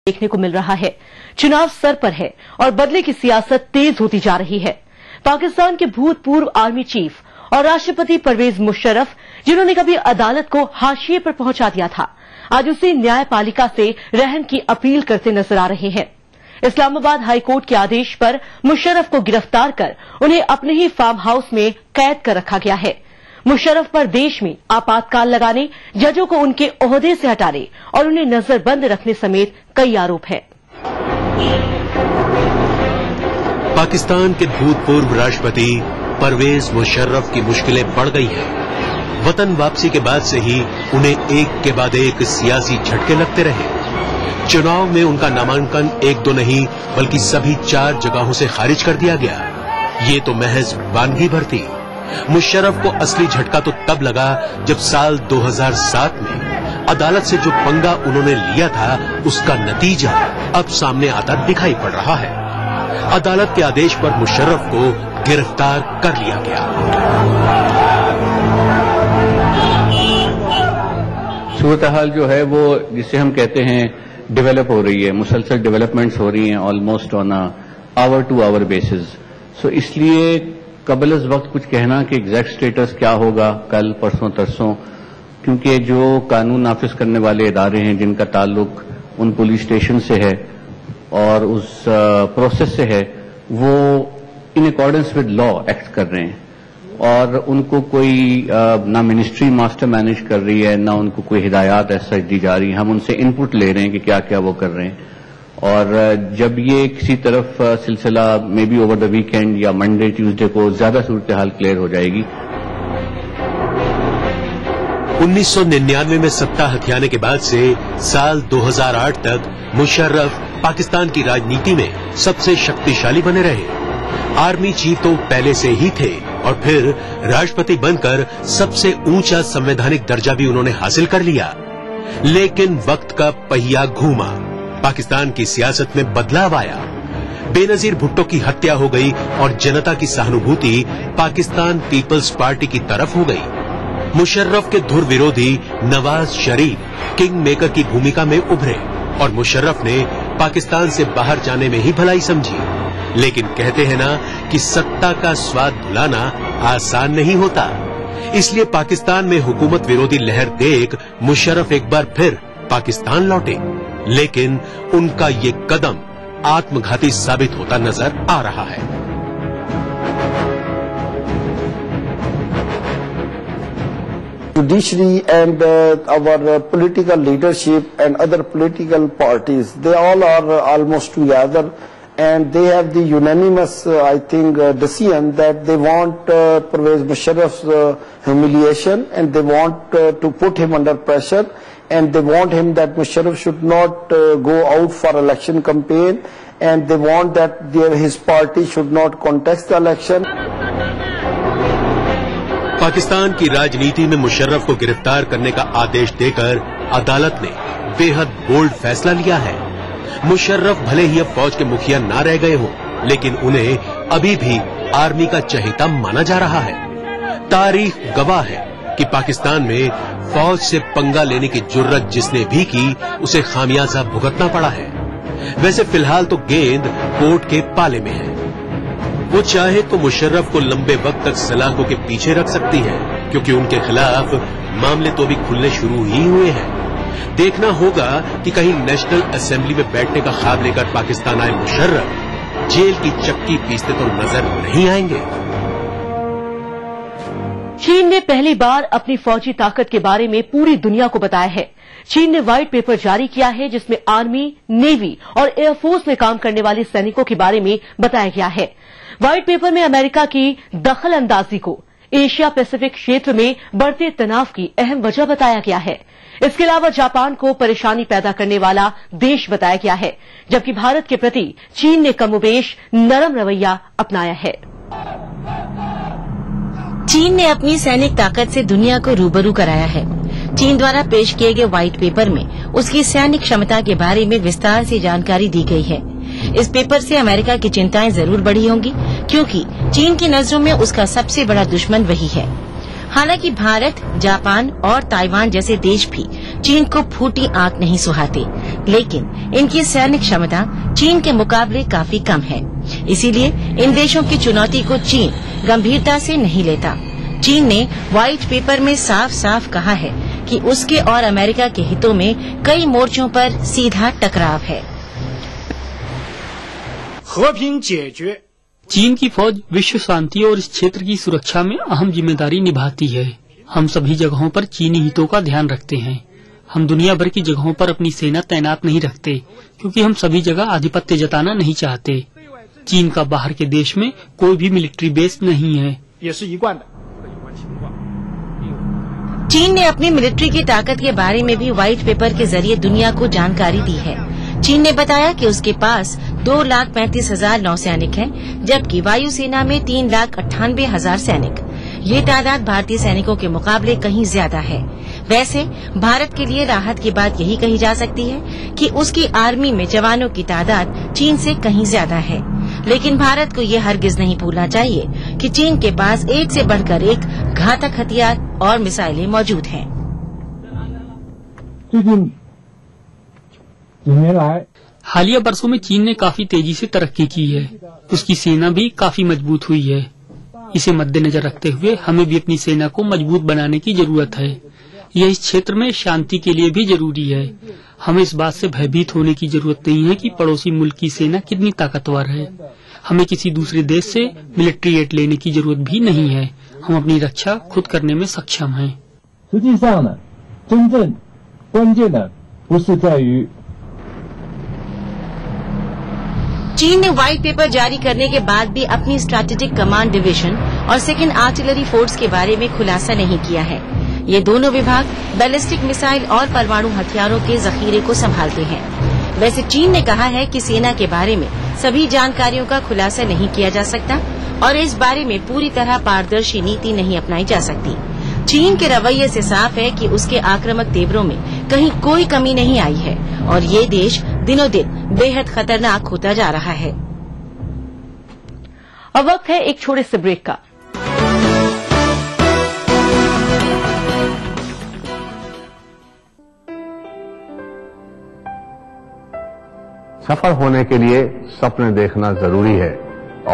देखने को मिल रहा है। चुनाव सर पर है और बदले की सियासत तेज होती जा रही है। पाकिस्तान के भूतपूर्व आर्मी चीफ और राष्ट्रपति परवेज मुशर्रफ, जिन्होंने कभी अदालत को हाशिए पर पहुंचा दिया था, आज उसी न्यायपालिका से रहम की अपील करते नजर आ रहे हैं। इस्लामाबाद हाईकोर्ट के आदेश पर मुशर्रफ को गिरफ्तार कर उन्हें अपने ही फार्म हाउस में कैद कर रखा गया है। मुशर्रफ पर देश में आपातकाल लगाने, जजों को उनके ओहदे से हटाने और उन्हें नजरबंद रखने समेत कई आरोप हैं। पाकिस्तान के भूतपूर्व राष्ट्रपति परवेज मुशर्रफ की मुश्किलें बढ़ गई हैं। वतन वापसी के बाद से ही उन्हें एक के बाद एक सियासी झटके लगते रहे। चुनाव में उनका नामांकन एक दो नहीं बल्कि सभी 4 जगहों से खारिज कर दिया गया। ये तो महज वानगी भर थी। मुशर्रफ को असली झटका तो तब लगा जब साल 2007 में अदालत से जो पंगा उन्होंने लिया था, उसका नतीजा अब सामने आता दिखाई पड़ रहा है। अदालत के आदेश पर मुशर्रफ को गिरफ्तार कर लिया गया। सूरत हाल जो है वो जिसे हम कहते हैं डेवलप हो रही है, मुसलसल डेवलपमेंट्स हो रही हैं almost on hour to hour basis. So इसलिए कबल इस वक्त कुछ कहना कि एग्जैक्ट स्टेटस क्या होगा कल परसों तरसों, क्योंकि जो कानून नाफिज करने वाले इदारे हैं जिनका ताल्लुक उन पुलिस स्टेशन से है और उस प्रोसेस से है, वो in accordance with law act कर रहे हैं और उनको कोई ना मिनिस्ट्री मास्टर मैनेज कर रही है, ना उनको कोई हिदायत ऐसा दी जा रही है। हम उनसे इनपुट ले रहे हैं कि क्या क्या वो कर रहे हैं। और जब ये किसी तरफ सिलसिला may be over the weekend या मंडे ट्यूसडे को ज्यादा सूरत हाल क्लियर हो जाएगी। 1999 में सत्ता हथियाने के बाद से साल 2008 तक मुशर्रफ पाकिस्तान की राजनीति में सबसे शक्तिशाली बने रहे। आर्मी चीफ तो पहले से ही थे और फिर राष्ट्रपति बनकर सबसे ऊंचा संवैधानिक दर्जा भी उन्होंने हासिल कर लिया। लेकिन वक्त का पहिया घूमा, पाकिस्तान की सियासत में बदलाव आया। बेनजीर भुट्टो की हत्या हो गई और जनता की सहानुभूति पाकिस्तान पीपल्स पार्टी की तरफ हो गई। मुशर्रफ के धुर विरोधी नवाज शरीफ किंग मेकर की भूमिका में उभरे और मुशर्रफ ने पाकिस्तान से बाहर जाने में ही भलाई समझी। लेकिन कहते हैं ना कि सत्ता का स्वाद भुलाना आसान नहीं होता। इसलिए पाकिस्तान में हुकूमत विरोधी लहर देख मुशर्रफ एक बार फिर पाकिस्तान लौटे। लेकिन उनका ये कदम आत्मघाती साबित होता नजर आ रहा है। Judiciary and our political leadership and other political parties, they all are almost together, and they have the unanimous, I think, decision that they want Pervez Musharraf's humiliation, and they want to put him under pressure, and they want him that Musharraf should not go out for election campaign, and they want that his party should not contest the election. Pakistan की राजनीति में मुशर्रफ को गिरफ्तार करने का आदेश देकर अदालत ने बेहद बोल्ड फैसला लिया है। मुशर्रफ भले ही अब फौज के मुखिया ना रह गए हों, लेकिन उन्हें अभी भी आर्मी का चहेता माना जा रहा है। तारीख गवाह है कि पाकिस्तान में फौज से पंगा लेने की जुर्रत जिसने भी की, उसे खामियाजा भुगतना पड़ा है। वैसे फिलहाल तो गेंद कोर्ट के पाले में है। वो चाहे तो मुशर्रफ को लंबे वक्त तक सलाखों के पीछे रख सकती है, क्योंकि उनके खिलाफ मामले तो भी खुलने शुरू ही हुए हैं। देखना होगा कि कहीं नेशनल असेंबली में बैठने का ख्वाब लेकर पाकिस्तान आए मुशर्रफ जेल की चक्की पीसते तो नजर नहीं आएंगे। चीन ने पहली बार अपनी फौजी ताकत के बारे में पूरी दुनिया को बताया है। चीन ने व्हाइट पेपर जारी किया है जिसमें आर्मी, नेवी और एयरफोर्स में काम करने वाले सैनिकों के बारे में बताया गया है। व्हाइट पेपर में अमेरिका की दखल अंदाजी को एशिया पैसिफिक क्षेत्र में बढ़ते तनाव की अहम वजह बताया गया है। इसके अलावा जापान को परेशानी पैदा करने वाला देश बताया गया है, जबकि भारत के प्रति चीन ने कमोबेश नरम रवैया अपनाया है। चीन ने अपनी सैनिक ताकत से दुनिया को रूबरू कराया है। चीन द्वारा पेश किए गए व्हाइट पेपर में उसकी सैनिक क्षमता के बारे में विस्तार से जानकारी दी गई है। इस पेपर से अमेरिका की चिंताएं जरूर बढ़ी होंगी, क्योंकि चीन की नजरों में उसका सबसे बड़ा दुश्मन वही है। हालांकि भारत, जापान और ताइवान जैसे देश भी चीन को फूटी आंख नहीं सुहाते, लेकिन इनकी सैनिक क्षमता चीन के मुकाबले काफी कम है। इसीलिए इन देशों की चुनौती को चीन गंभीरता से नहीं लेता। चीन ने व्हाइट पेपर में साफ साफ कहा है कि उसके और अमेरिका के हितों में कई मोर्चों पर सीधा टकराव है। चीन की फौज विश्व शांति और इस क्षेत्र की सुरक्षा में अहम जिम्मेदारी निभाती है। हम सभी जगहों पर चीनी हितों का ध्यान रखते हैं। हम दुनिया भर की जगहों पर अपनी सेना तैनात नहीं रखते, क्योंकि हम सभी जगह आधिपत्य जताना नहीं चाहते। चीन का बाहर के देश में कोई भी मिलिट्री बेस नहीं है। चीन ने अपनी मिलिट्री की ताकत के बारे में भी व्हाइट पेपर के जरिए दुनिया को जानकारी दी है। चीन ने बताया कि उसके पास 2,35,000 नौसैनिक हैं, जबकि वायुसेना में 3,98,000 सैनिक। ये तादाद भारतीय सैनिकों के मुकाबले कहीं ज्यादा है। वैसे भारत के लिए राहत की बात यही कही जा सकती है कि उसकी आर्मी में जवानों की तादाद चीन से कहीं ज्यादा है। लेकिन भारत को ये हरगिज नहीं भूलना चाहिए कि चीन के पास एक से बढ़कर एक घातक हथियार और मिसाइलें मौजूद हैं। हालिया वर्षों में चीन ने काफी तेजी से तरक्की की है। उसकी सेना भी काफी मजबूत हुई है। इसे मद्देनजर रखते हुए हमें भी अपनी सेना को मजबूत बनाने की जरूरत है। यह इस क्षेत्र में शांति के लिए भी जरूरी है। हमें इस बात से भयभीत होने की जरूरत नहीं है कि पड़ोसी मुल्क की सेना कितनी ताकतवर है। हमें किसी दूसरे देश से मिलिट्री एड लेने की जरूरत भी नहीं है। हम अपनी रक्षा खुद करने में सक्षम हैं। चीन ने व्हाइट पेपर जारी करने के बाद भी अपनी स्ट्रैटेजिक कमांड डिवीजन और सेकेंड आर्टिलरी फोर्स के बारे में खुलासा नहीं किया है। ये दोनों विभाग बैलिस्टिक मिसाइल और परमाणु हथियारों के जखीरे को संभालते हैं। वैसे चीन ने कहा है कि सेना के बारे में सभी जानकारियों का खुलासा नहीं किया जा सकता और इस बारे में पूरी तरह पारदर्शी नीति नहीं अपनाई जा सकती। चीन के रवैये से साफ है कि उसके आक्रामक तेवरों में कहीं कोई कमी नहीं आई है और ये देश दिनों दिन बेहद खतरनाक होता जा रहा है। अब वक्त है एक छोटे से ब्रेक का। सफल होने के लिए सपने देखना जरूरी है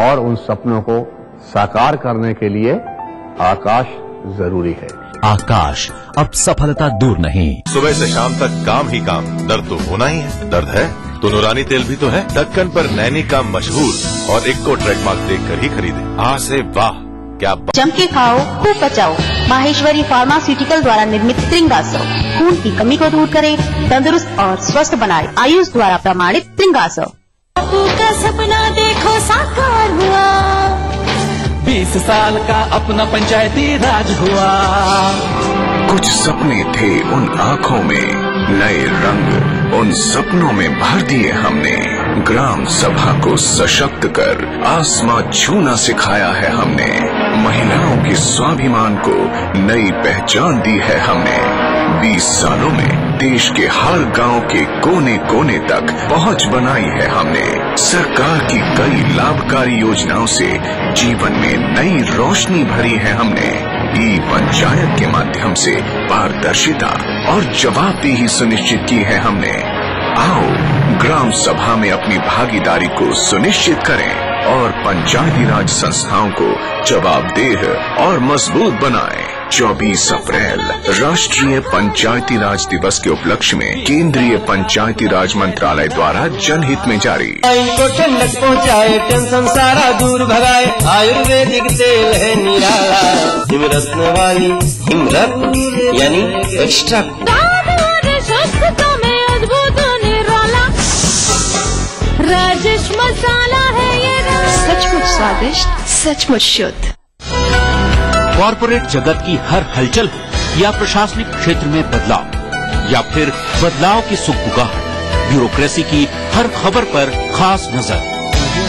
और उन सपनों को साकार करने के लिए आकाश जरूरी है। आकाश अब सफलता दूर नहीं। सुबह से शाम तक काम ही काम, दर्द तो होना ही है। दर्द है तो नूरानी तेल भी तो है। ढक्कन पर नैनी का मशहूर और इक्को ट्रेडमार्क देखकर ही खरीदे। आ से वाह, क्या जम के खाओ, खूब बचाओ। माहेश्वरी फार्मास्यूटिकल द्वारा निर्मित त्रिंगासव खून की कमी को दूर करे, तंदुरुस्त और स्वस्थ बनाए। आयुष द्वारा प्रमाणित त्रिंगासव। का सपना देखो साकार हुआ, 20 साल का अपना पंचायती राज हुआ। कुछ सपने थे उन आँखों में, नए रंग उन सपनों में भर दिए हमने। ग्राम सभा को सशक्त कर आसमां छूना सिखाया है हमने। महिलाओं के स्वाभिमान को नई पहचान दी है हमने। 20 सालों में देश के हर गांव के कोने कोने तक पहुंच बनाई है हमने। सरकार की कई लाभकारी योजनाओं से जीवन में नई रोशनी भरी है हमने। ई पंचायत के माध्यम से पारदर्शिता और जवाबदेही सुनिश्चित की है हमने। आओ ग्राम सभा में अपनी भागीदारी को सुनिश्चित करें और पंचायती राज संस्थाओं को जवाबदेह और मजबूत बनाएं। 24 अप्रैल राष्ट्रीय पंचायती राज दिवस के उपलक्ष्य में केंद्रीय पंचायती राज मंत्रालय द्वारा जनहित में जारी। इनको ठंडक पहुँचाए, टेंशन सारा दूर भगाए। आयुर्वेदिक तेल है निराला, हिमरत्न वाली हिमरत्न यानी एक्स्ट्रा। राजेश मसाला है ये, सचमुच स्वादिष्ट, सचमुच शुद्ध। कॉर्पोरेट जगत की हर हलचल हो या प्रशासनिक क्षेत्र में बदलाव या फिर बदलाव की सुगबुगाहट, ब्यूरोक्रेसी की हर खबर पर खास नजर।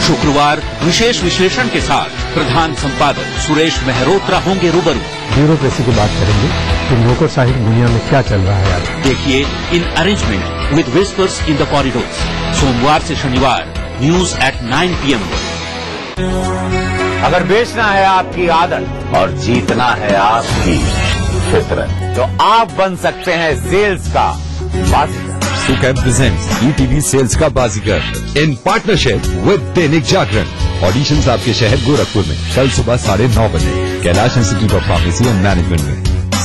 शुक्रवार विशेष विश्लेषण के साथ प्रधान संपादक सुरेश मेहरोत्रा होंगे रूबरू। ब्यूरोक्रेसी की बात करेंगे कि नौकरशाही दुनिया में क्या चल रहा है आज। देखिए in arrangement with whispers in the corridors, सोमवार से शनिवार न्यूज एट 9 PM। अगर बेचना है आपकी आदत और जीतना है आपकी क्षेत्र है, तो आप बन सकते हैं सेल्स का बाजीगर। सुकैम प्रेजेंट्स ETV सेल्स का बाजीगर in partnership with Dainik Jagran. Auditions आपके शहर गोरखपुर में कल सुबह 9:30 बजे Kailash institute of pharmacy and management में।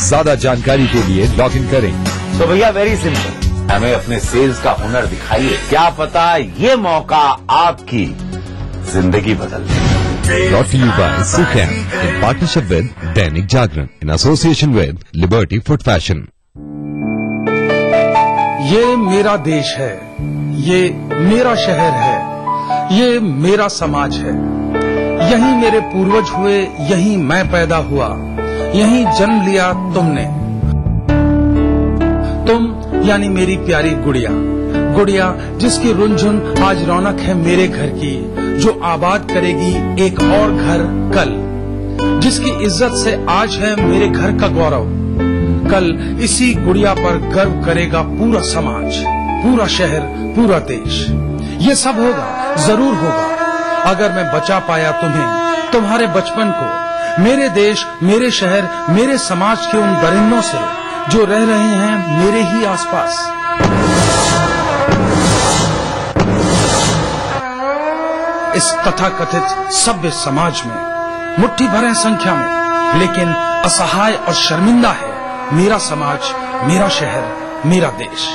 ज्यादा जानकारी के लिए लॉग इन करें। तो भैया वेरी सिंपल, हमें अपने सेल्स का हुनर दिखाइए, क्या पता ये मौका आपकी जिंदगी बदल दे। Brought to you by Sukham in partnership with Dainik Jagran in association with Liberty Food Fashion। ये मेरा देश है, ये मेरा शहर है, ये मेरा समाज है। यहीं मेरे पूर्वज हुए, यहीं मैं पैदा हुआ, यहीं जन्म लिया तुमने। तुम यानी मेरी प्यारी गुड़िया, गुड़िया जिसकी रुनझुन आज रौनक है मेरे घर की, जो आबाद करेगी एक और घर कल, जिसकी इज्जत से आज है मेरे घर का गौरव। कल इसी गुड़िया पर गर्व करेगा पूरा समाज, पूरा शहर, पूरा देश। ये सब होगा, जरूर होगा, अगर मैं बचा पाया तुम्हें, तुम्हारे बचपन को, मेरे देश, मेरे शहर, मेरे समाज के उन दरिंदों से जो रह रहे हैं मेरे ही आसपास। इस तथाकथित सभ्य समाज में मुट्ठी भर है संख्या में, लेकिन असहाय और शर्मिंदा है मेरा समाज, मेरा शहर, मेरा देश।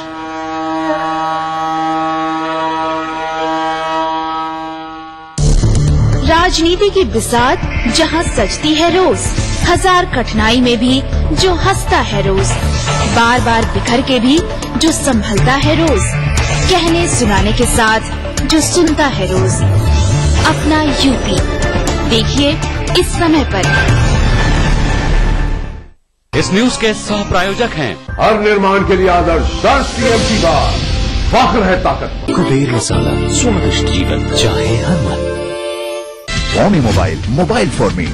राजनीति की बिसात जहां सजती है रोज, हजार कठिनाई में भी जो हंसता है रोज, बार बार बिखर के भी जो संभलता है रोज, कहने सुनाने के साथ जो सुनता है रोज। अपना यूपी देखिए इस समय पर। इस न्यूज के सह प्रायोजक हैं हर निर्माण के लिए आदर्श राष्ट्रीय की बात, फख्र है ताकत। कुबेर मसाला, स्वादिष्ट जीवन चाहे हर मन। Xiaomi mobile, mobile for me.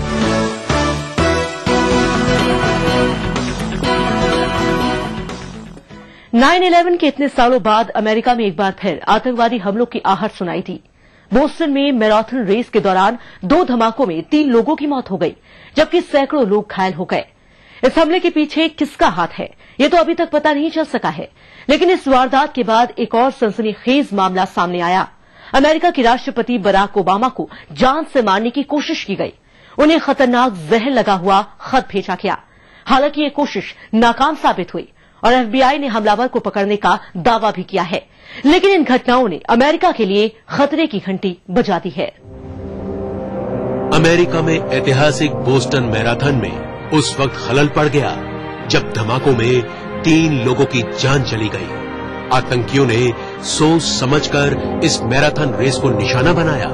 9/11 के इतने सालों बाद अमेरिका में एक बार फिर आतंकवादी हमलों की आहट सुनाई दी। बोस्टन में मैराथन रेस के दौरान 2 धमाकों में 3 लोगों की मौत हो गई, जबकि सैकड़ों लोग घायल हो गए। इस हमले के पीछे किसका हाथ है, ये तो अभी तक पता नहीं चल सका है, लेकिन इस वारदात के बाद एक और सनसनीखेज मामला सामने आया। अमेरिका के राष्ट्रपति बराक ओबामा को जान से मारने की कोशिश की गई। उन्हें खतरनाक जहर लगा हुआ खत भेजा गया। हालांकि ये कोशिश नाकाम साबित हुई और FBI ने हमलावर को पकड़ने का दावा भी किया है, लेकिन इन घटनाओं ने अमेरिका के लिए खतरे की घंटी बजा दी है। अमेरिका में ऐतिहासिक बोस्टन मैराथन में उस वक्त खलल पड़ गया जब धमाकों में 3 लोगों की जान चली गई। आतंकियों ने सोच समझकर इस मैराथन रेस को निशाना बनाया।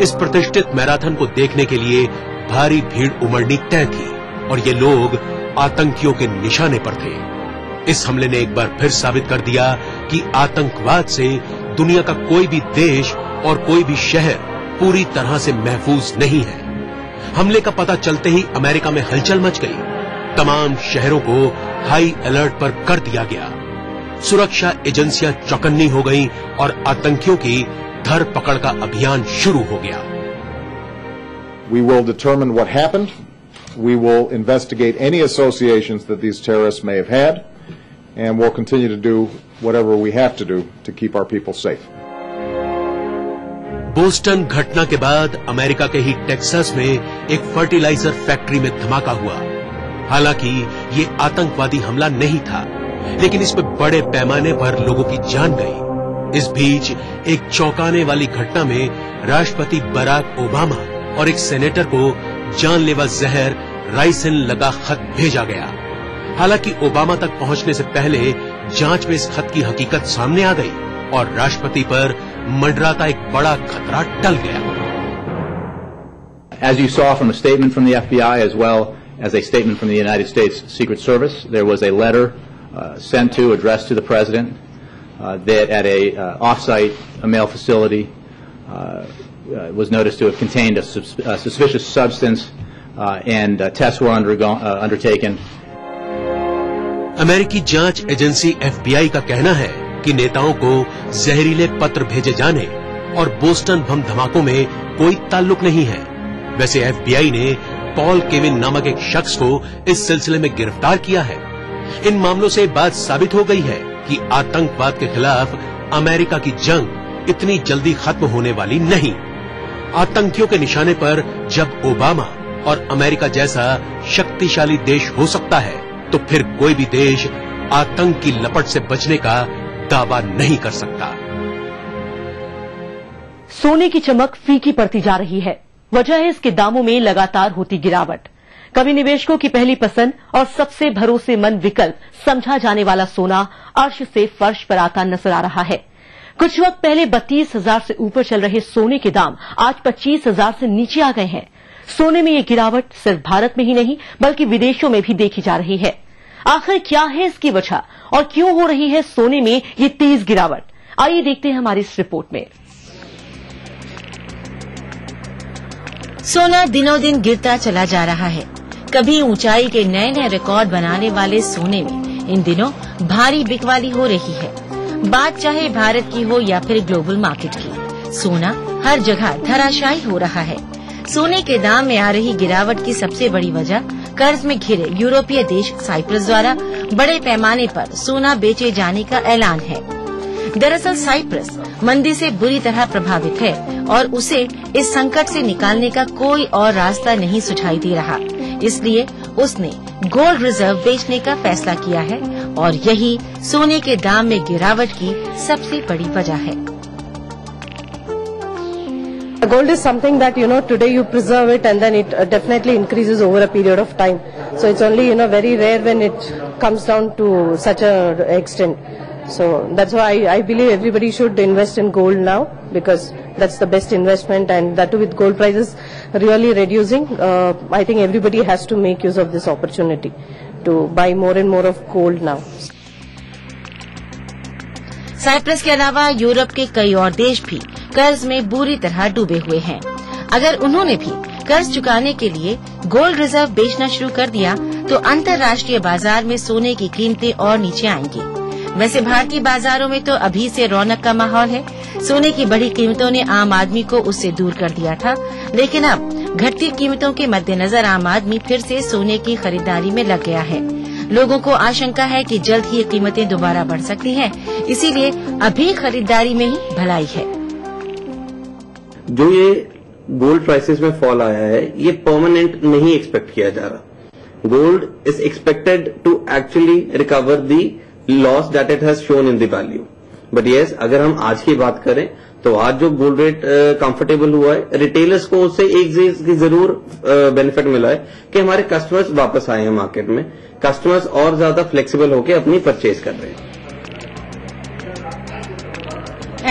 इस प्रतिष्ठित मैराथन को देखने के लिए भारी भीड़ उमड़नी तय थी और ये लोग आतंकियों के निशाने पर थे। इस हमले ने एक बार फिर साबित कर दिया कि आतंकवाद से दुनिया का कोई भी देश और कोई भी शहर पूरी तरह से महफूज नहीं है। हमले का पता चलते ही अमेरिका में हलचल मच गई। तमाम शहरों को हाई अलर्ट पर कर दिया गया। सुरक्षा एजेंसियां चौकन्नी हो गईं और आतंकियों की धर पकड़ का अभियान शुरू हो गया। We will determine what happened. We will investigate any associations that these terrorists may have had, and we'll continue to do whatever we have to do to keep our people safe. Boston घटना के बाद America के ही Texas में एक fertiliser factory में धमाका हुआ। हालांकि ये आतंकवादी हमला नहीं था, लेकिन इसमें बड़े पैमाने पर लोगों की जान गई। इस बीच एक चौंकाने वाली घटना में राष्ट्रपति बराक ओबामा और एक सेनेटर को जानलेवा जहर राइसिन लगा खत भेजा गया। हालांकि ओबामा तक पहुंचने से पहले जांच में इस खत की हकीकत सामने आ गई और राष्ट्रपति पर मंडराता एक बड़ा खतरा टल गया। As you saw from a statement from the FBI as well as a statement from the United States Secret Service, there was a letter sent to, addressed to the President, that at a off-site mail facility was noticed to have contained a suspicious substance, and tests were undertaken. अमेरिकी जांच agency FBI का कहना है कि नेताओं को जहरीले पत्र भेजे जाने और बोस्टन बम धमाकों में कोई ताल्लुक नहीं है। वैसे FBI ने पॉल केविन नामक एक शख्स को इस सिलसिले में गिरफ्तार किया है। इन मामलों से बात साबित हो गई है कि आतंकवाद के खिलाफ अमेरिका की जंग इतनी जल्दी खत्म होने वाली नहीं। आतंकियों के निशाने पर जब ओबामा और अमेरिका जैसा शक्तिशाली देश हो सकता है, तो फिर कोई भी देश आतंक की लपट से बचने का दावा नहीं कर सकता। सोने की चमक फीकी पड़ती जा रही है। वजह है इसके दामों में लगातार होती गिरावट। कभी निवेशकों की पहली पसंद और सबसे भरोसेमंद विकल्प समझा जाने वाला सोना अर्श से फर्श पर आता नजर आ रहा है। कुछ वक्त पहले 32,000 से ऊपर चल रहे सोने के दाम आज 25,000 से नीचे आ गए हैं। सोने में ये गिरावट सिर्फ भारत में ही नहीं बल्कि विदेशों में भी देखी जा रही है। आखिर क्या है इसकी वजह और क्यों हो रही है सोने में ये तेज गिरावट? आइए देखते हैं हमारी इस रिपोर्ट में। सोना दिनों दिन गिरता चला जा रहा है। कभी ऊंचाई के नए नए रिकॉर्ड बनाने वाले सोने में इन दिनों भारी बिकवाली हो रही है। बात चाहे भारत की हो या फिर ग्लोबल मार्केट की, सोना हर जगह धराशायी हो रहा है। सोने के दाम में आ रही गिरावट की सबसे बड़ी वजह कर्ज में घिरे यूरोपीय देश साइप्रस द्वारा बड़े पैमाने पर सोना बेचे जाने का ऐलान है। दरअसल साइप्रस मंदी से बुरी तरह प्रभावित है और उसे इस संकट से निकालने का कोई और रास्ता नहीं सुझाई दे रहा। इसलिए उसने गोल्ड रिजर्व बेचने का फैसला किया है और यही सोने के दाम में गिरावट की सबसे बड़ी वजह है। Gold is something that, today you preserve it and then it definitely increases over a period of time. So it's only, very rare when it comes down to such a extent. So that's why I believe everybody should invest in gold now because that's the best investment, and that too with gold prices really reducing. I think everybody has to make use of this opportunity to buy more and more of gold now. Cyprus के अलावा Europe के कई और देश भी कर्ज में बुरी तरह डूबे हुए हैं। अगर उन्होंने भी कर्ज चुकाने के लिए गोल्ड रिजर्व बेचना शुरू कर दिया तो अंतर्राष्ट्रीय बाजार में सोने की कीमतें और नीचे आएंगी। वैसे भारतीय बाजारों में तो अभी से रौनक का माहौल है। सोने की बढ़ी कीमतों ने आम आदमी को उससे दूर कर दिया था, लेकिन अब घटती कीमतों के मद्देनजर आम आदमी फिर से सोने की खरीदारी में लग गया है। लोगों को आशंका है कि जल्द ही ये कीमतें दोबारा बढ़ सकती हैं, इसीलिए अभी खरीदारी में ही भलाई है। जो ये गोल्ड प्राइसेस में फॉल आया है, ये परमानेंट नहीं एक्सपेक्ट किया जा रहा। Gold is expected to actually recover the loss that it has shown in the value. But yes, अगर हम आज की बात करें तो आज जो गोल्ड रेट कंफर्टेबल हुआ है, रिटेलर्स को उससे एक चीज की जरूर बेनिफिट मिला है कि हमारे कस्टमर्स वापस आए हैं मार्केट में। कस्टमर्स और ज्यादा फ्लेक्सिबल होकर अपनी परचेज कर रहे हैं।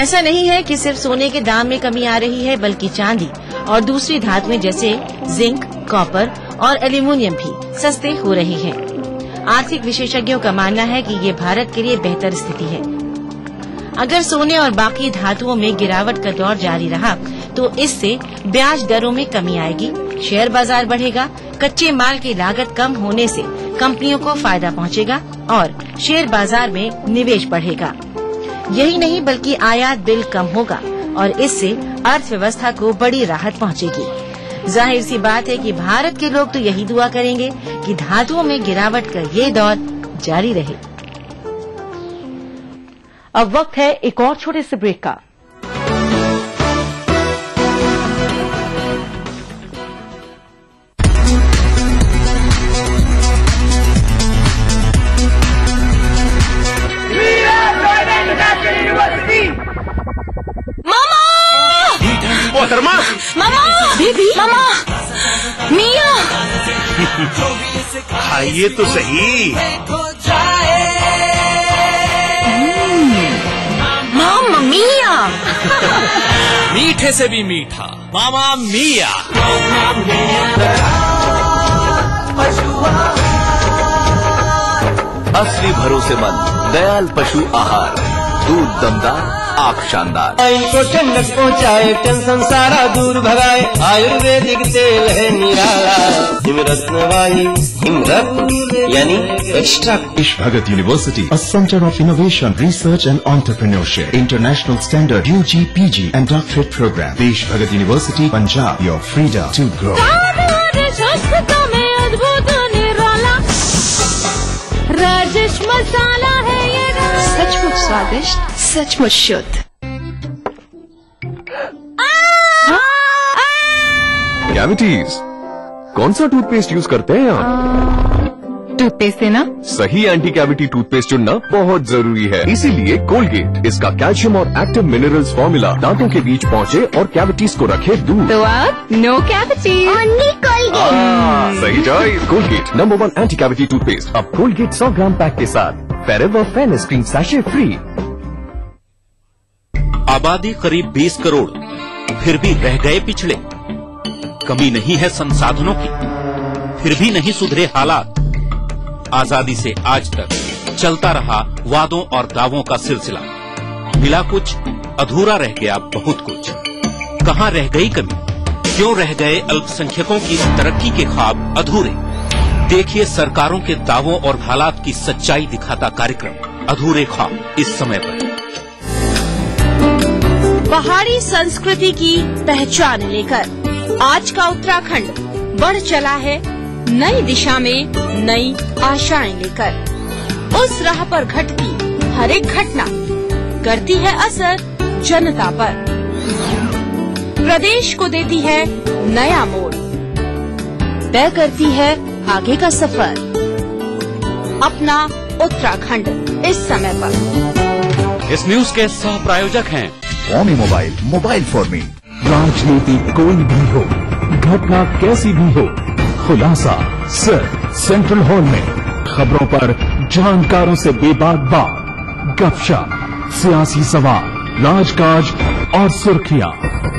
ऐसा नहीं है कि सिर्फ सोने के दाम में कमी आ रही है, बल्कि चांदी और दूसरी धातुएं जैसे जिंक, कॉपर और एल्यूमिनियम भी सस्ते हो रहे हैं। आर्थिक विशेषज्ञों का मानना है कि ये भारत के लिए बेहतर स्थिति है। अगर सोने और बाकी धातुओं में गिरावट का दौर जारी रहा तो इससे ब्याज दरों में कमी आएगी, शेयर बाजार बढ़ेगा, कच्चे माल की लागत कम होने से कंपनियों को फायदा पहुंचेगा और शेयर बाजार में निवेश बढ़ेगा। यही नहीं बल्कि आयात बिल कम होगा और इससे अर्थव्यवस्था को बड़ी राहत पहुंचेगी। जाहिर सी बात है कि भारत के लोग तो यही दुआ करेंगे कि धातुओं में गिरावट का ये दौर जारी रहे। अब वक्त है एक और छोटे से ब्रेक का। मोहतरमा, मामा, बेबी, मामा, मिया, खाइए तो सही। मामा मिया, मीठे से भी मीठा मामा मिया। असली भरोसेमंद दयाल पशु आहार, दूध दमदार, आँख शानदार। को ठंडक पहुँचाए, टेंशन सारा दूर भगाए, आयुर्वेदिक तेल है निराला, हिमरत्न वाली हिमरत्न यानी extra. Desh Bhagat University, a center of innovation, research and entrepreneurship, international standard UG, PG and doctorate program. Desh Bhagat University, Punjab, your freedom to grow. स्वादिष्ट मसाला है ये सचमुच स्वादिष्ट, सचमुच शुद्ध। कैविटीज, कौन सा टूथपेस्ट यूज करते हैं आप? टूथपेस्ट है ना? सही एंटी कैविटी टूथपेस्ट चुनना बहुत जरूरी है। इसीलिए कोलगेट, इसका कैल्शियम और एक्टिव मिनरल्स फॉर्मूला दांतों के बीच पहुंचे और कैविटीज को रखे दूर। तो अब नो कैविटी, ओनली कोलगेट। सही choice. Colgate number 1 anti cavity toothpaste. अब कोलगेट 100 ग्राम पैक के साथ फेरेवर फेयरनेस क्रीम सैशे फ्री। आबादी करीब 20 करोड़, फिर भी रह गए पिछड़े। कमी नहीं है संसाधनों की, फिर भी नहीं सुधरे हालात। आजादी से आज तक चलता रहा वादों और दावों का सिलसिला। मिला कुछ, अधूरा रह गया बहुत कुछ। कहाँ रह गई कमी? क्यों रह गए अल्पसंख्यकों की तरक्की के ख्वाब अधूरे? देखिए सरकारों के दावों और हालात की सच्चाई दिखाता कार्यक्रम अधूरे ख्वाब इस समय पर। पहाड़ी संस्कृति की पहचान लेकर आज का उत्तराखंड बढ़ चला है नई दिशा में, नई आशाएं लेकर। उस राह पर घटती हर एक घटना करती है असर जनता पर, प्रदेश को देती है नया मोड़, तय करती है आगे का सफर। अपना उत्तराखंड इस समय पर। इस न्यूज के सह प्रायोजक हैं कौमी मोबाइल, मोबाइल फॉर मी। राजनीति कोई भी हो, घटना कैसी भी हो, खुलासा सिर्फ सेंट्रल हॉल में। खबरों पर जानकारों से बेबाक बात, गपशप, सियासी सवाल, राजकाज और सुर्खियां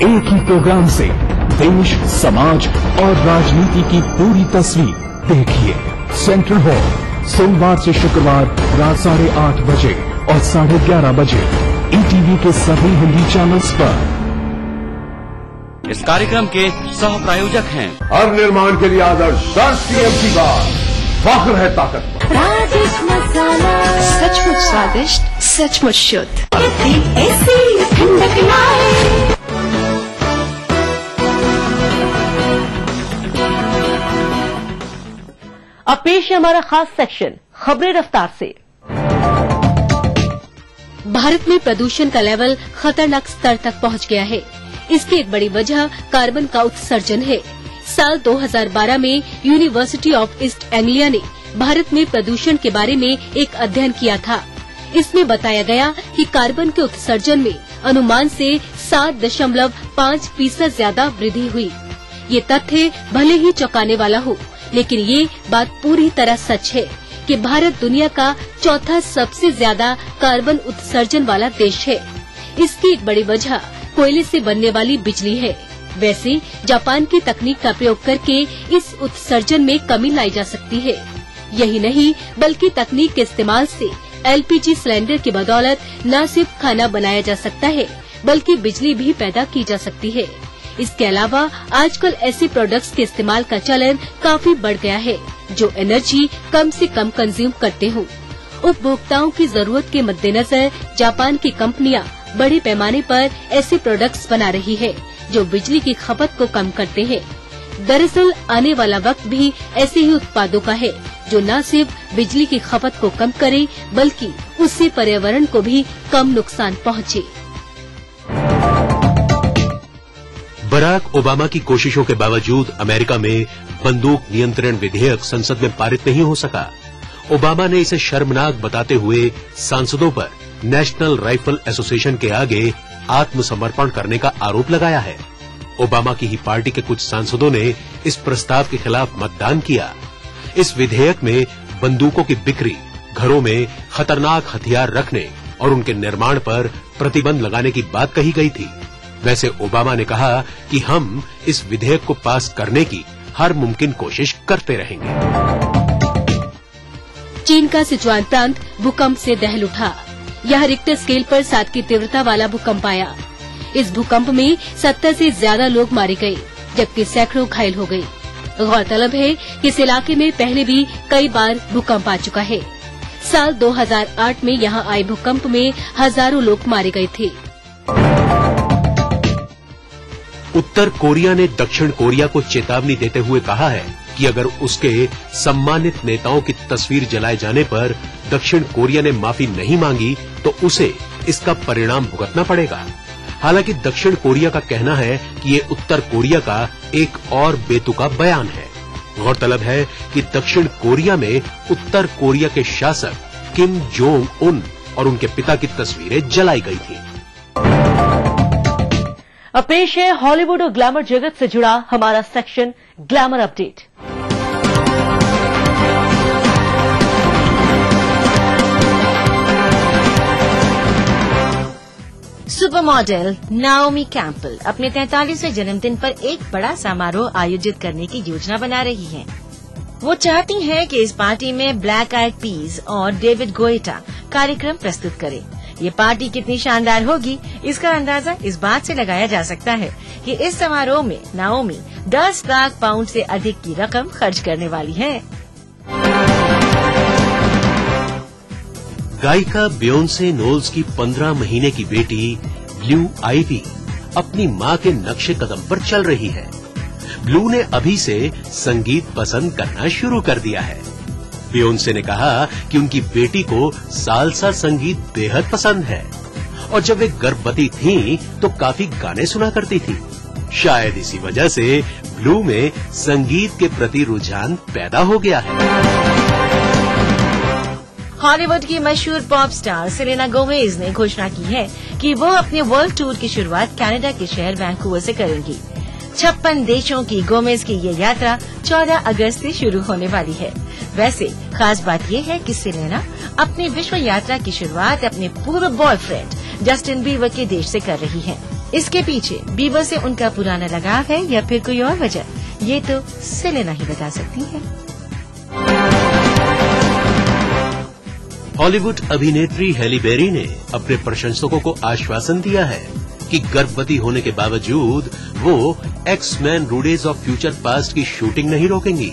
एक ही प्रोग्राम से देश, समाज और राजनीति की पूरी तस्वीर देखिए। सेंट्रल हॉल सोमवार से शुक्रवार रात 8:30 बजे और 11:30 बजे ईटीवी के सभी हिंदी चैनल्स पर। इस कार्यक्रम के सह प्रायोजक हैं हर निर्माण के लिए आदर्श राष्ट्रीय की बात, फख्र है ताकत। स्वादिष्ट मसाला, सचमुच स्वादिष्ट, सचमुच शुद्ध। ऐसी ठंडक लाए। अब पेश है हमारा खास सेक्शन खबरें रफ्तार से। भारत में प्रदूषण का लेवल खतरनाक स्तर तक पहुंच गया है। इसकी एक बड़ी वजह कार्बन का उत्सर्जन है। साल 2012 में यूनिवर्सिटी ऑफ ईस्ट एंग्लिया ने भारत में प्रदूषण के बारे में एक अध्ययन किया था। इसमें बताया गया कि कार्बन के उत्सर्जन में अनुमान से 7.5% ज्यादा वृद्धि हुई। ये तथ्य भले ही चौंकाने वाला हो, लेकिन ये बात पूरी तरह सच है कि भारत दुनिया का चौथा सबसे ज्यादा कार्बन उत्सर्जन वाला देश है। इसकी एक बड़ी वजह कोयले से बनने वाली बिजली है। वैसे जापान की तकनीक का प्रयोग करके इस उत्सर्जन में कमी लाई जा सकती है। यही नहीं बल्कि तकनीक के इस्तेमाल से एलपीजी सिलेंडर की बदौलत न सिर्फ खाना बनाया जा सकता है बल्कि बिजली भी पैदा की जा सकती है। इसके अलावा आजकल ऐसे प्रोडक्ट्स के इस्तेमाल का चलन काफी बढ़ गया है जो एनर्जी कम से कम कंज्यूम करते हों। उपभोक्ताओं की जरूरत के मद्देनजर जापान की कंपनियां बड़े पैमाने पर ऐसे प्रोडक्ट्स बना रही है जो बिजली की खपत को कम करते हैं। दरअसल आने वाला वक्त भी ऐसे ही उत्पादों का है जो न सिर्फ बिजली की खपत को कम करे बल्कि उससे पर्यावरण को भी कम नुकसान पहुंचे। बराक ओबामा की कोशिशों के बावजूद अमेरिका में बंदूक नियंत्रण विधेयक संसद में पारित नहीं हो सका। ओबामा ने इसे शर्मनाक बताते हुए सांसदों पर नेशनल राइफल एसोसिएशन के आगे आत्मसमर्पण करने का आरोप लगाया है। ओबामा की ही पार्टी के कुछ सांसदों ने इस प्रस्ताव के खिलाफ मतदान किया। इस विधेयक में बंदूकों की बिक्री, घरों में खतरनाक हथियार रखने और उनके निर्माण पर प्रतिबंध लगाने की बात कही गई थी। वैसे ओबामा ने कहा कि हम इस विधेयक को पास करने की हर मुमकिन कोशिश करते रहेंगे। चीन का सिचुआन प्रांत भूकंप से दहल उठा। यह रिक्टर स्केल पर 7 की तीव्रता वाला भूकंप आया। इस भूकंप में 70 से ज्यादा लोग मारे गए जबकि सैकड़ों घायल हो गए। गौरतलब है कि इस इलाके में पहले भी कई बार भूकंप आ चुका है। साल 2008 में यहां आए भूकंप में हजारों लोग मारे गए थे। उत्तर कोरिया ने दक्षिण कोरिया को चेतावनी देते हुए कहा है कि अगर उसके सम्मानित नेताओं की तस्वीर जलाए जाने पर दक्षिण कोरिया ने माफी नहीं मांगी तो उसे इसका परिणाम भुगतना पड़ेगा। हालांकि दक्षिण कोरिया का कहना है कि ये उत्तर कोरिया का एक और बेतुका बयान है। गौरतलब है कि दक्षिण कोरिया में उत्तर कोरिया के शासक किम जोंग उन और उनके पिता की तस्वीरें जलाई गई थी। अब पेश है हॉलीवुड और ग्लैमर जगत से जुड़ा हमारा section glamour update. Super model Naomi Campbell अपने 43वें जन्मदिन पर एक बड़ा समारोह आयोजित करने की योजना बना रही हैं। वो चाहती हैं कि इस पार्टी में ब्लैक आइड पीस और डेविड गोएटा कार्यक्रम प्रस्तुत करें। ये पार्टी कितनी शानदार होगी, इसका अंदाजा इस बात से लगाया जा सकता है कि इस समारोह में नाओमी 10 लाख पाउंड से अधिक की रकम खर्च करने वाली हैं। गायिका बियोंसे नोल्स की 15 महीने की बेटी ब्लू आइवी अपनी मां के नक्शे कदम पर चल रही है। ब्लू ने अभी से संगीत पसंद करना शुरू कर दिया है। बियोंसे ने कहा कि उनकी बेटी को साल्सा संगीत बेहद पसंद है और जब वे गर्भवती थीं तो काफी गाने सुना करती थी। शायद इसी वजह से ब्लू में संगीत के प्रति रुझान पैदा हो गया है। हॉलीवुड की मशहूर पॉप स्टार सेलेना गोमेज ने घोषणा की है कि वो अपने वर्ल्ड टूर की शुरुआत कनाडा के शहर वैंकूवर से करेंगी। 56 देशों की गोमेज की ये यात्रा 14 अगस्त से शुरू होने वाली है। वैसे खास बात ये है कि सेलेना अपनी विश्व यात्रा की शुरुआत अपने पूर्व बॉयफ्रेंड जस्टिन बीबर के देश से कर रही है। इसके पीछे बीबर से उनका पुराना लगाव है या फिर कोई और वजह, ये तो सेलेना ही बता सकती है। हॉलीवुड अभिनेत्री हैली बेरी ने अपने प्रशंसकों को आश्वासन दिया है कि गर्भवती होने के बावजूद वो एक्स-मैन रूडेज ऑफ फ्यूचर पास्ट की शूटिंग नहीं रोकेंगी।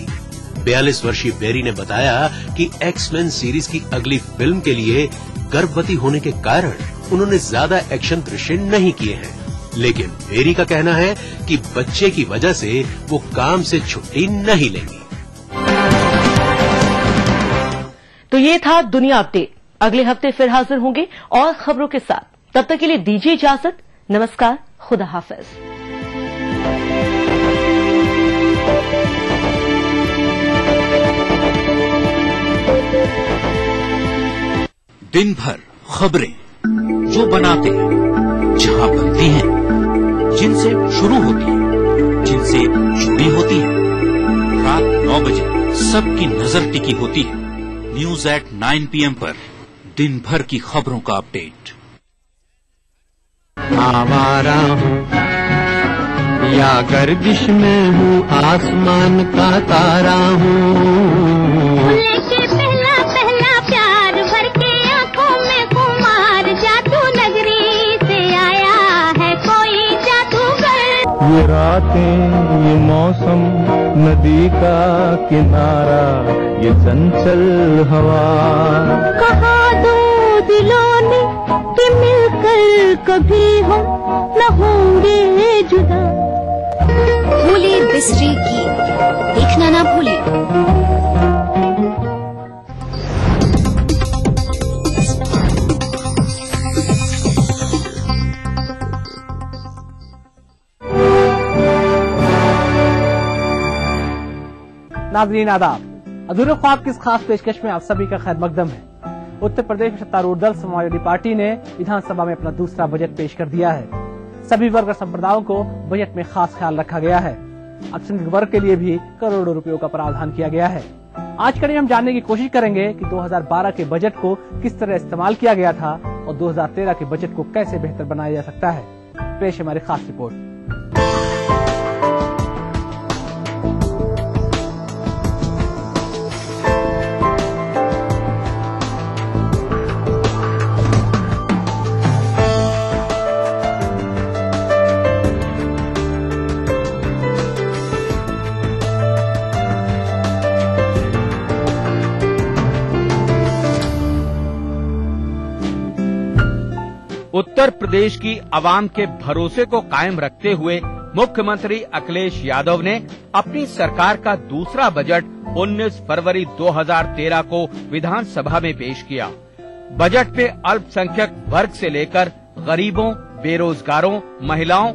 42 वर्षीय बेरी ने बताया कि एक्स-मैन सीरीज की अगली फिल्म के लिए गर्भवती होने के कारण उन्होंने ज्यादा एक्शन दृश्य नहीं किए हैं, लेकिन बेरी का कहना है कि बच्चे की वजह से वो काम से छुट्टी नहीं लेंगी। तो ये था दुनिया अपडेट। अगले हफ्ते फिर हाजिर होंगे और खबरों के साथ। तब तक के लिए दीजिए इजाजत। नमस्कार, खुदा हाफिज। दिन भर खबरें जो बनाते हैं, जहां बनती हैं, जिनसे शुरू होती है, जिनसे जुड़ी होती है। रात 9 बजे सबकी नजर टिकी होती है न्यूज एट 9 PM पर दिन भर की खबरों का अपडेट। आवारा हूँ या गर्दिश में हूँ, आसमान का तारा हूँ। पहला पहला प्यार भर के आंखों में कुमार, जादू नगरी से आया है कोई जादूगर। ये रातें, ये मौसम, नदी का किनारा, ये चंचल हवा। कहा दो दिलों ने कि मिलकर कभी हम न होंगे जुदा। भूले बिसरे गीत देखना ना भूले। नाज़रीन आदाब, अधूरे ख्वाब की इस खास पेशकश में आप सभी का खैर मकदम है। उत्तर प्रदेश में सत्तारूढ़ दल समाजवादी पार्टी ने विधानसभा में अपना दूसरा बजट पेश कर दिया है। सभी वर्ग और संप्रदायों को बजट में खास ख्याल रखा गया है। अल्पसंख्यक वर्ग के लिए भी करोड़ों रुपयों का प्रावधान किया गया है। आज कड़ी हम जानने की कोशिश करेंगे कि 2012 के बजट को किस तरह इस्तेमाल किया गया था और 2013 के बजट को कैसे बेहतर बनाया जा सकता है। पेश हमारी खास रिपोर्ट। उत्तर प्रदेश की आवाम के भरोसे को कायम रखते हुए मुख्यमंत्री अखिलेश यादव ने अपनी सरकार का दूसरा बजट 19 फरवरी 2013 को विधानसभा में पेश किया। बजट पे अल्पसंख्यक वर्ग से लेकर गरीबों, बेरोजगारों, महिलाओं